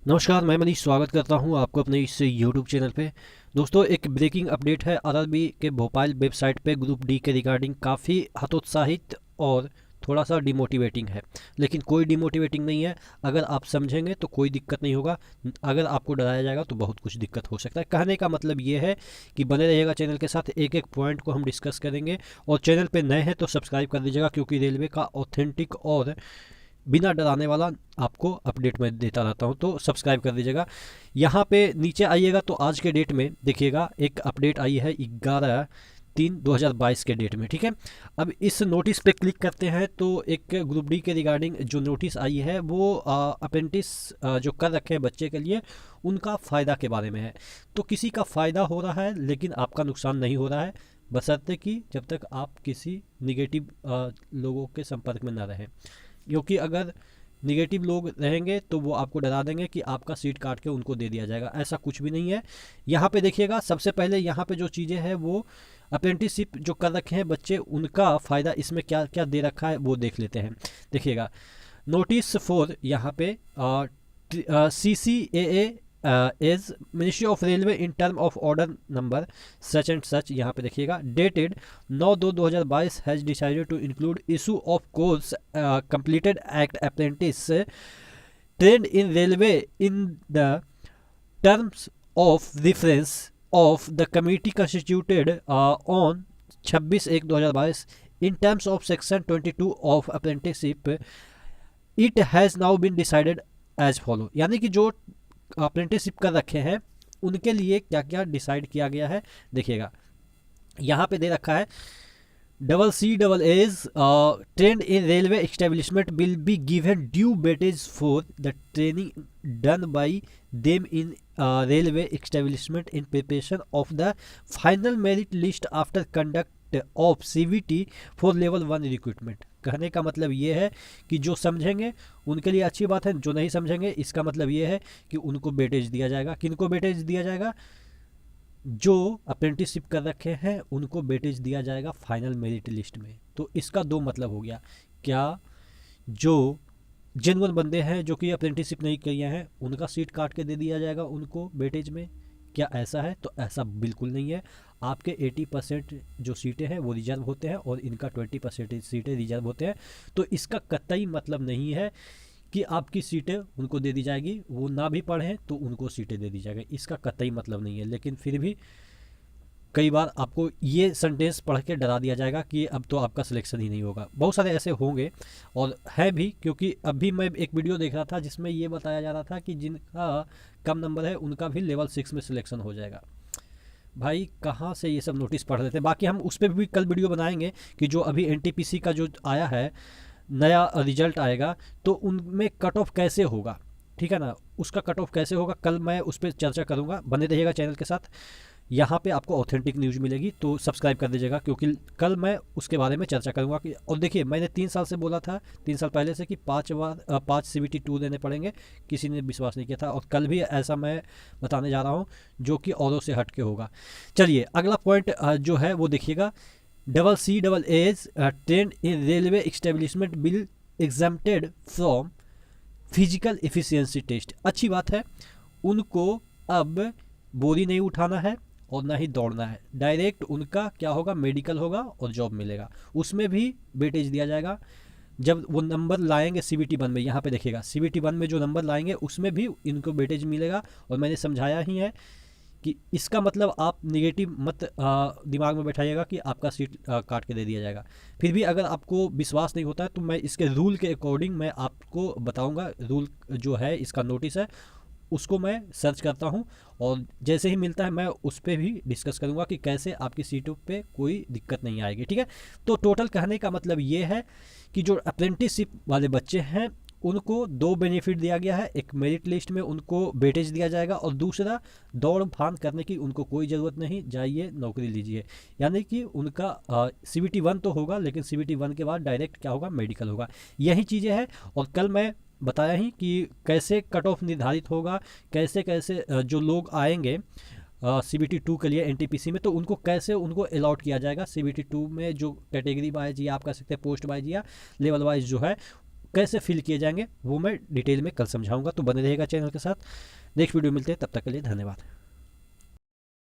नमस्कार, मैं मनीष स्वागत करता हूं आपको अपने इस यूट्यूब चैनल पे। दोस्तों, एक ब्रेकिंग अपडेट है। आरआरबी के भोपाल वेबसाइट पे ग्रुप डी के रिगार्डिंग काफ़ी हतोत्साहित और थोड़ा सा डिमोटिवेटिंग है, लेकिन कोई डिमोटिवेटिंग नहीं है। अगर आप समझेंगे तो कोई दिक्कत नहीं होगा। अगर आपको डराया जाएगा तो बहुत कुछ दिक्कत हो सकता है। कहने का मतलब ये है कि बने रहिएगा चैनल के साथ, एक एक पॉइंट को हम डिस्कस करेंगे। और चैनल पे नए हैं तो सब्सक्राइब कर दीजिएगा, क्योंकि रेलवे का ऑथेंटिक और बिना डराने वाला आपको अपडेट मैं देता रहता हूं, तो सब्सक्राइब कर दीजिएगा। यहाँ पे नीचे आइएगा तो आज के डेट में देखिएगा एक अपडेट आई है 11/3/2022 के डेट में। ठीक है, अब इस नोटिस पे क्लिक करते हैं तो एक ग्रुप डी के रिगार्डिंग जो नोटिस आई है वो अप्रेंटिस जो कर रखे हैं बच्चे के लिए, उनका फ़ायदा के बारे में है। तो किसी का फ़ायदा हो रहा है लेकिन आपका नुकसान नहीं हो रहा है, बशर्ते कि जब तक आप किसी निगेटिव लोगों के संपर्क में ना रहें। क्योंकि अगर निगेटिव लोग रहेंगे तो वो आपको डरा देंगे कि आपका सीट काट के उनको दे दिया जाएगा। ऐसा कुछ भी नहीं है। यहाँ पे देखिएगा, सबसे पहले यहाँ पे जो चीज़ें हैं वो अप्रेंटिसशिप जो कर रखे हैं बच्चे, उनका फ़ायदा इसमें क्या क्या दे रखा है वो देख लेते हैं। देखिएगा, नोटिस फॉर यहाँ पे CCAA is ministry of railway in term of order number such and such. यहाँ पे देखिएगा dated 9/2/2022 has decided to include issue of course completed act apprentice trained in railway in the terms of reference of the committee constituted on 26/1/2022 in terms of section 22 of apprenticeship. It has now been decided as follow. यानी कि जो apprenticeship कर रखे हैं उनके लिए क्या क्या डिसाइड किया गया है, देखिएगा यहाँ पे दे रखा है CCAA's trained in railway establishment will be given due weightage for the training done by them in railway establishment in preparation of the final merit list after conduct of CVT for level 1 recruitment। कहने का मतलब ये है कि जो समझेंगे उनके लिए अच्छी बात है, जो नहीं समझेंगे इसका मतलब ये है कि उनको वेटेज दिया जाएगा। किनको वेटेज दिया जाएगा? जो अप्रेंटिसशिप कर रखे हैं उनको वेटेज दिया जाएगा फाइनल मेरिट लिस्ट में। तो इसका दो मतलब हो गया। क्या जो जेन्युइन बंदे हैं जो कि अप्रेंटिसशिप नहीं किए हैं उनका सीट काट के दे दिया जाएगा उनको वेटेज में? क्या ऐसा है? तो ऐसा बिल्कुल नहीं है। आपके 80% जो सीटें हैं वो रिजर्व होते हैं और इनका 20% सीटें रिजर्व होते हैं। तो इसका कतई मतलब नहीं है कि आपकी सीटें उनको दे दी जाएगी, वो ना भी पढ़ें तो उनको सीटें दे दी जाएगी, इसका कतई मतलब नहीं है। लेकिन फिर भी कई बार आपको ये सेंटेंस पढ़ के डरा दिया जाएगा कि अब तो आपका सिलेक्शन ही नहीं होगा। बहुत सारे ऐसे होंगे और है भी, क्योंकि अभी मैं एक वीडियो देख रहा था जिसमें ये बताया जा रहा था कि जिनका कम नंबर है उनका भी लेवल 6 में सिलेक्शन हो जाएगा। भाई कहाँ से ये सब नोटिस पढ़ रहे थे? बाकी हम उस पर भी कल वीडियो बनाएंगे कि जो अभी NTPC का जो आया है नया रिजल्ट आएगा तो उनमें कट ऑफ कैसे होगा, ठीक है ना, उसका कट ऑफ कैसे होगा कल मैं उस पर चर्चा करूंगा। बने रहिएगा चैनल के साथ, यहाँ पे आपको ऑथेंटिक न्यूज़ मिलेगी, तो सब्सक्राइब कर दीजिएगा क्योंकि कल मैं उसके बारे में चर्चा करूंगा कि। और देखिए, मैंने 3 साल से बोला था, 3 साल पहले से, कि 5 CVT 2 देने पड़ेंगे। किसी ने विश्वास नहीं किया था और कल भी ऐसा मैं बताने जा रहा हूँ जो कि औरों से हट के होगा। चलिए अगला पॉइंट जो है वो देखिएगा, CCAA's trained in railway establishment will exempted from physical efficiency test. अच्छी बात है, उनको अब बोरी नहीं उठाना है और ना ही दौड़ना है, डायरेक्ट उनका क्या होगा, मेडिकल होगा और जॉब मिलेगा। उसमें भी वेटेज दिया जाएगा जब वो नंबर लाएंगे CVT 1 में। यहाँ पे देखिएगा CVT 1 में जो नंबर लाएंगे उसमें भी इनको वेटेज मिलेगा। और मैंने समझाया ही है कि इसका मतलब आप निगेटिव मत दिमाग में बैठाइएगा कि आपका सीट काट के दे दिया जाएगा। फिर भी अगर आपको विश्वास नहीं होता है तो मैं इसके रूल के अकॉर्डिंग मैं आपको बताऊंगा। रूल जो है, इसका नोटिस है, उसको मैं सर्च करता हूं और जैसे ही मिलता है मैं उस पर भी डिस्कस करूंगा कि कैसे आपकी सीटों पे कोई दिक्कत नहीं आएगी। ठीक है, तो टोटल कहने का मतलब ये है कि जो अप्रेंटिसशिप वाले बच्चे हैं उनको 2 बेनिफिट दिया गया है। एक, मेरिट लिस्ट में उनको वेटेज दिया जाएगा और दूसरा, दौड़ फान करने की उनको कोई ज़रूरत नहीं, जाइए नौकरी लीजिए। यानी कि उनका CVT 1 तो होगा लेकिन CVT 1 के बाद डायरेक्ट क्या होगा, मेडिकल होगा। यही चीज़ें हैं। और कल मैं बताया ही कि कैसे कट ऑफ निर्धारित होगा, कैसे कैसे जो लोग आएंगे CVT 2 के लिए NTPC में, तो उनको कैसे उनको अलॉट किया जाएगा CVT 2 में, जो कैटेगरी वाइज या आप कह सकते हैं पोस्ट वाइज या लेवल वाइज जो है कैसे फिल किए जाएंगे वो मैं डिटेल में कल समझाऊंगा। तो बने रहेगा चैनल के साथ। नेक्स्ट वीडियो मिलते हैं, तब तक के लिए धन्यवाद।